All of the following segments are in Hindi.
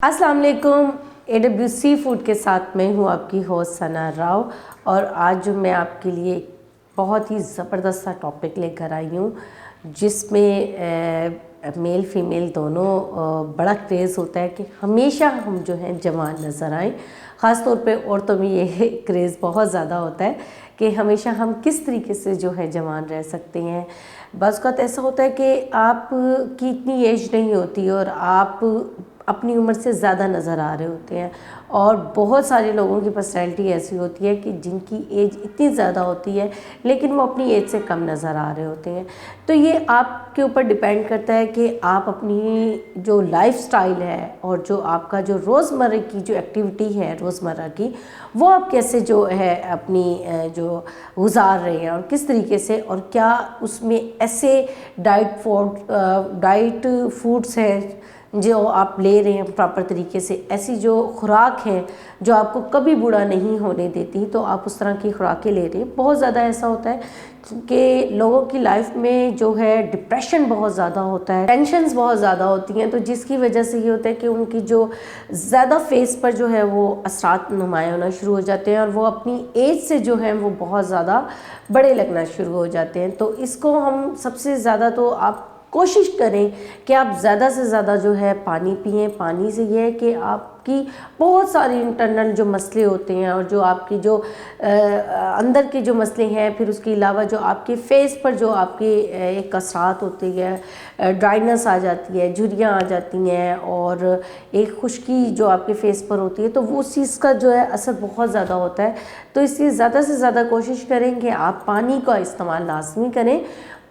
अस्सलाम वालेकुम। AWC फूड के साथ मैं हूँ आपकी होस्ट सना राव और आज जो मैं आपके लिए बहुत ही ज़बरदस्त सा टॉपिक लेकर आई हूँ जिसमें मेल फीमेल दोनों बड़ा क्रेज़ होता है कि हमेशा हम जो हैं जवान नज़र आएँ। ख़ास तौर पे औरतों में ये क्रेज़ बहुत ज़्यादा होता है कि हमेशा हम किस तरीके से जो है जवान रह सकते हैं। बस का ऐसा होता है कि आप की इतनी एज नहीं होती और आप अपनी उम्र से ज़्यादा नज़र आ रहे होते हैं और बहुत सारे लोगों की पर्सनैलिटी ऐसी होती है कि जिनकी एज इतनी ज़्यादा होती है लेकिन वो अपनी एज से कम नज़र आ रहे होते हैं। तो ये आपके ऊपर डिपेंड करता है कि आप अपनी जो लाइफस्टाइल है और जो आपका जो रोज़मर्रा की जो एक्टिविटी है रोज़मर्रा की वो आप कैसे जो है अपनी जो गुजार रहे हैं और किस तरीके से और क्या उसमें ऐसे डाइट फूड्स हैं जो आप ले रहे हैं प्रॉपर तरीके से, ऐसी जो खुराक है जो आपको कभी बूढ़ा नहीं होने देती, तो आप उस तरह की खुराकें ले रहे हैं। बहुत ज़्यादा ऐसा होता है कि लोगों की लाइफ में जो है डिप्रेशन बहुत ज़्यादा होता है, टेंशन्स बहुत ज़्यादा होती हैं, तो जिसकी वजह से ये होता है कि उनकी जो ज़्यादा फेस पर जो है वो असरात नुमायाँ होना शुरू हो जाते हैं और वो अपनी एज से जो है वो बहुत ज़्यादा बड़े लगना शुरू हो जाते हैं। तो इसको हम सबसे ज़्यादा तो आप कोशिश करें कि आप ज़्यादा से ज़्यादा जो है पानी पिएं। पानी से ये है कि आपकी बहुत सारी इंटरनल जो मसले होते हैं और जो आपकी जो अंदर के जो मसले हैं, फिर उसके अलावा जो आपके फेस पर जो आपके एक असरात होती है, ड्राइनेस आ जाती है, झुर्रियाँ आ जाती हैं और एक खुश्की जो आपके फेस पर होती है, तो वो उस चीज़ का जो है असर बहुत ज़्यादा होता है। तो इसलिए ज़्यादा से ज़्यादा कोशिश करें कि आप पानी का इस्तेमाल लाजमी करें।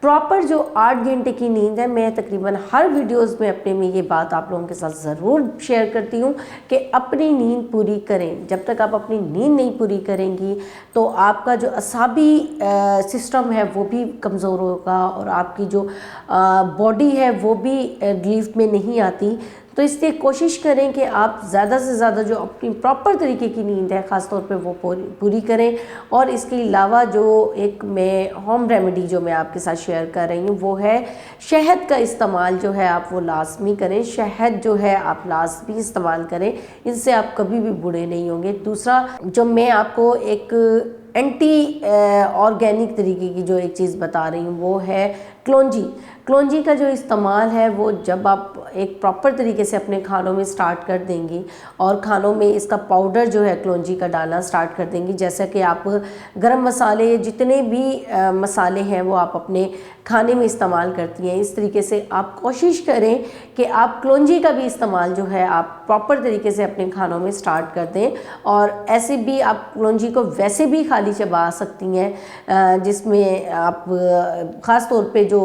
प्रॉपर जो 8 घंटे की नींद है, मैं तकरीबन हर वीडियोस में अपने में ये बात आप लोगों के साथ ज़रूर शेयर करती हूँ कि अपनी नींद पूरी करें। जब तक आप अपनी नींद नहीं पूरी करेंगी तो आपका जो असाबी सिस्टम है वो भी कमज़ोर होगा और आपकी जो बॉडी है वो भी रिलीफ में नहीं आती। तो इसलिए कोशिश करें कि आप ज़्यादा से ज़्यादा जो अपनी प्रॉपर तरीके की नींद है ख़ास तौर पे वो पूरी करें। और इसके अलावा जो एक मैं होम रेमेडी जो मैं आपके साथ शेयर कर रही हूँ वो है शहद का इस्तेमाल जो है आप वो लाजमी करें। शहद जो है आप लाजमी इस्तेमाल करें, इससे आप कभी भी बूढ़े नहीं होंगे। दूसरा जो मैं आपको एक एंटी ऑर्गेनिक तरीके की जो एक चीज़ बता रही हूँ वो है क्लोंजी। क्लोंजी का जो इस्तेमाल है वो जब आप एक प्रॉपर तरीके से अपने खानों में स्टार्ट कर देंगी और खानों में इसका पाउडर जो है क्लोंजी का डालना स्टार्ट कर देंगी, जैसा कि आप गरम मसाले जितने भी मसाले हैं वो आप अपने खाने में इस्तेमाल करती हैं, इस तरीके से आप कोशिश करें कि आप क्लोंजी का भी इस्तेमाल जो है आप प्रॉपर तरीके से अपने खानों में स्टार्ट कर दें। और ऐसे भी आप क्लोंजी को वैसे भी खाली चबा सकती हैं, जिसमें आप ख़ास तौर पे जो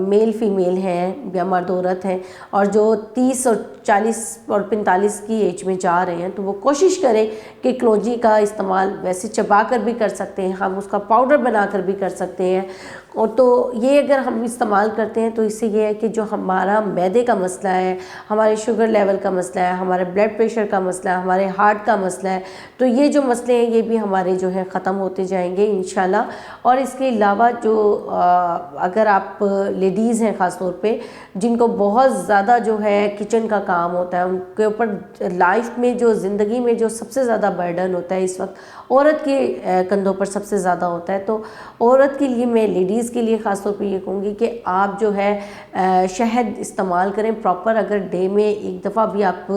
मेल फीमेल हैं या मर्द औरत हैं और जो 30 और 40 और 45 की एज में जा रहे हैं, तो वो कोशिश करें कि क्लोंजी का इस्तेमाल वैसे चबा कर भी कर सकते हैं, हम उसका पाउडर बनाकर भी कर सकते हैं। और तो ये अगर हम इस्तेमाल करते हैं तो इससे ये है कि जो हमारा मैदे का मसला है, हमारे शुगर लेवल का मसला है, हमारे ब्लड प्रेशर का मसला है, हमारे हार्ट का मसला है, तो ये जो मसले हैं ये भी हमारे जो है ख़त्म होते जाएंगे इंशाल्लाह। और इसके अलावा जो अगर आप लेडीज़ हैं ख़ास तौर पे जिनको बहुत ज़्यादा जो है किचन का काम होता है, उनके ऊपर लाइफ में जो ज़िंदगी में जो सबसे ज़्यादा बर्डन होता है इस वक्त औरत के कंधों पर सबसे ज़्यादा होता है। तो औरत के लिए मैं लेडीज़ के लिए ख़ास तौर पे ये कहूँगी कि आप जो है शहद इस्तेमाल करें प्रॉपर। अगर डे में एक दफ़ा भी आप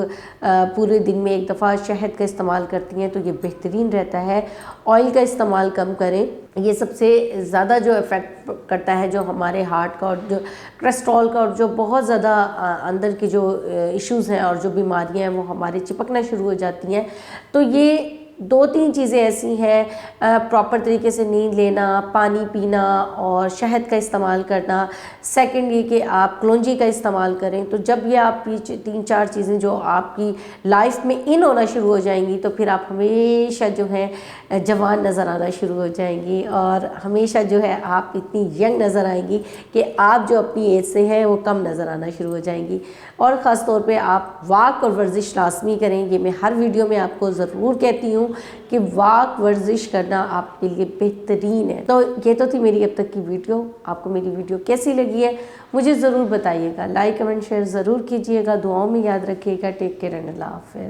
पूरे दिन में एक दफ़ा शहद का इस्तेमाल करती हैं तो ये बेहतरीन रहता है। ऑयल का इस्तेमाल कम करें, ये सबसे ज़्यादा जो इफ़ेक्ट करता है जो हमारे हार्ट का और जो कोलेस्ट्रॉल का और जो बहुत ज़्यादा अंदर की जो इश्यूज़ हैं और जो बीमारियां हैं वो हमारे चिपकना शुरू हो जाती हैं। तो ये 2-3 चीज़ें ऐसी हैं, प्रॉपर तरीके से नींद लेना, पानी पीना और शहद का इस्तेमाल करना। सेकंड ये कि आप क्लोंजी का इस्तेमाल करें। तो जब ये आप 3-4 चीज़ें जो आपकी लाइफ में इन होना शुरू हो जाएंगी तो फिर आप हमेशा जो है जवान नज़र आना शुरू हो जाएंगी और हमेशा जो है आप इतनी यंग नज़र आएंगी कि आप जो अपनी एज से हैं वो कम नज़र आना शुरू हो जाएंगी। और ख़ास तौर पे आप वॉक और वर्जिश लाजमी करें, ये मैं हर वीडियो में आपको ज़रूर कहती हूँ हूँ कि वॉक वर्जिश करना आपके लिए बेहतरीन है। तो ये तो थी मेरी अब तक की वीडियो। आपको मेरी वीडियो कैसी लगी है मुझे ज़रूर बताइएगा। लाइक कमेंट शेयर ज़रूर कीजिएगा। दुआओं में याद रखिएगा। टेक केयर एंड अल्लाह हाफ़िज़।